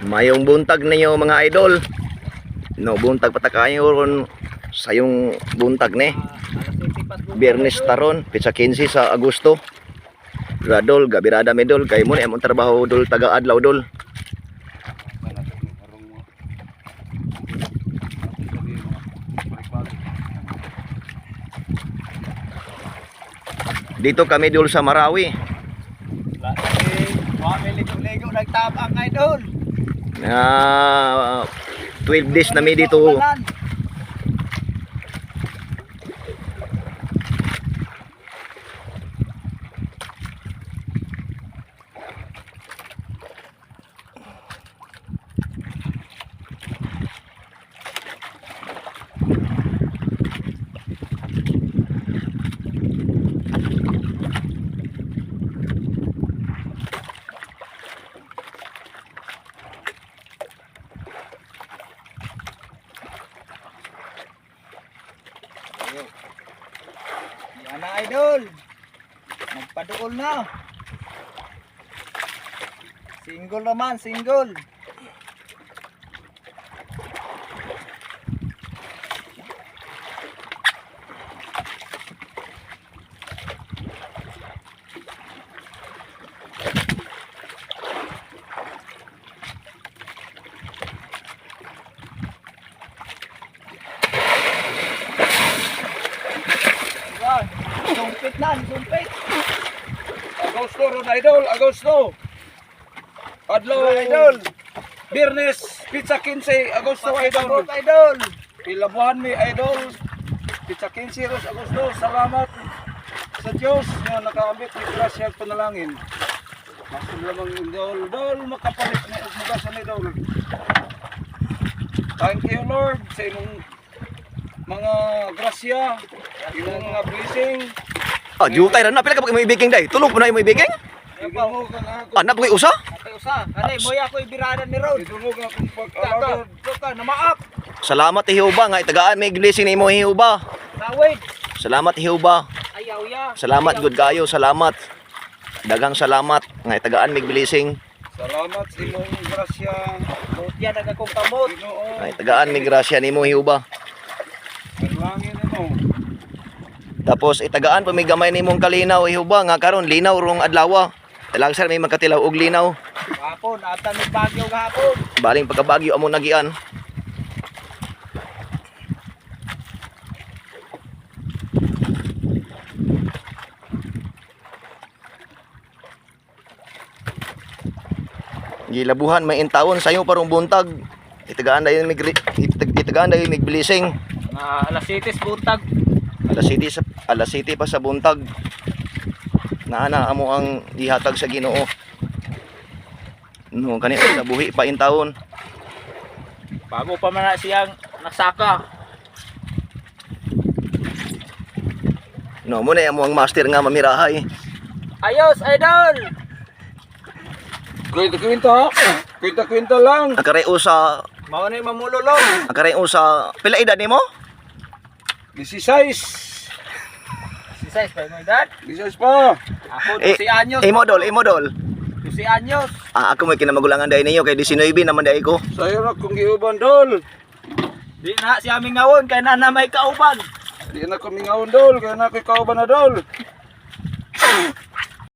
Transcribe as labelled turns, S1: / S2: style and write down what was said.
S1: Mayong buntag ninyo mga idol. No, buntag patakayo ron sa yung buntag ni. Biyernes taron, pitsa 15 sa Agosto. Radol, gabirada mi dol kay mo ni among trabaho dol taga adlaw dol. Dito kami dol sa Marawi.
S2: Ligo nagtabang idol.
S1: 12 days na mi dito.
S2: Yan na idol. Nagpaduol na. Single naman, single. Sumpit na, sumpit.
S3: Agosto ron idol, Agosto. Adlaw idol. Biyernes, pizza 15, Agosto idol.
S2: Idol.
S3: Ilabuhan mi idol. Pizza 15 ron Agosto. Salamat sa Diyos nga nakaambit ni grasya at panalangin. Masun lamang idol, makapalit na umugasan idol. Thank you Lord sa imong mga grasya, imong mga blessing.
S1: Ah, jutay ra na pila ka may baking day. Tulog po na yung may baking?
S3: Idungog ka na ako.
S1: Anak ko usa?
S2: Atay usa. Kanay mo ya ko ibirada ni Rod.
S3: Idungog akong pag-alagad.
S2: Ka namaak.
S1: Salamat Jehova nga itagaan may blessing nimo Jehova.
S2: Tawid.
S1: Salamat Jehova.
S2: Ayaw ya.
S1: Salamat good kayo, salamat. Dagang salamat nga itagaan may blessing.
S3: Salamat sa imong grasya.
S2: Butya nagakong kamot.
S3: Ginoo.
S1: Nga itagaan may grasya nimo Jehova.
S3: Panalangin mo.
S1: Tapos itagaan pa may gamay nimong kalinaw Jehova nga karon linaw rong adlaw. Talag sir may magkatilaw og linaw.
S2: Hapon, atan ni Bagyo gahapon.
S1: Baling pagkabagyo amo nagian. Gilabuhan may intawon sayo parong buntag. Itagaan dayon mig blessing.
S2: Alas 7 buntag.
S1: Alas City pa sa buntag. Naana amo ang gihatag sa Ginoo. No kani sa buhi pa intawon.
S2: Bago pa man na siyang nasaka.
S1: No mo na amo ang master nga mamirahay.
S2: Ayos, idol.
S3: Kwinta lang.
S1: Akareo sa
S2: Mao na yung mamululong.
S1: pila edad nimo?
S3: 16.
S2: Si Sais pa mo edad.
S3: 16 pa.
S2: Ako 12 anyos.
S1: Imo dol.
S2: 12 anyos.
S1: Ah, ako may kinamagulangan dahil ninyo kay 19 naman dahil ko.
S3: Sayo na kung giuban dol.
S2: Di na si aming ngawon kay na may kauban.
S3: Di na kami ngawon dol. Kaya na ko'y kauban na dol.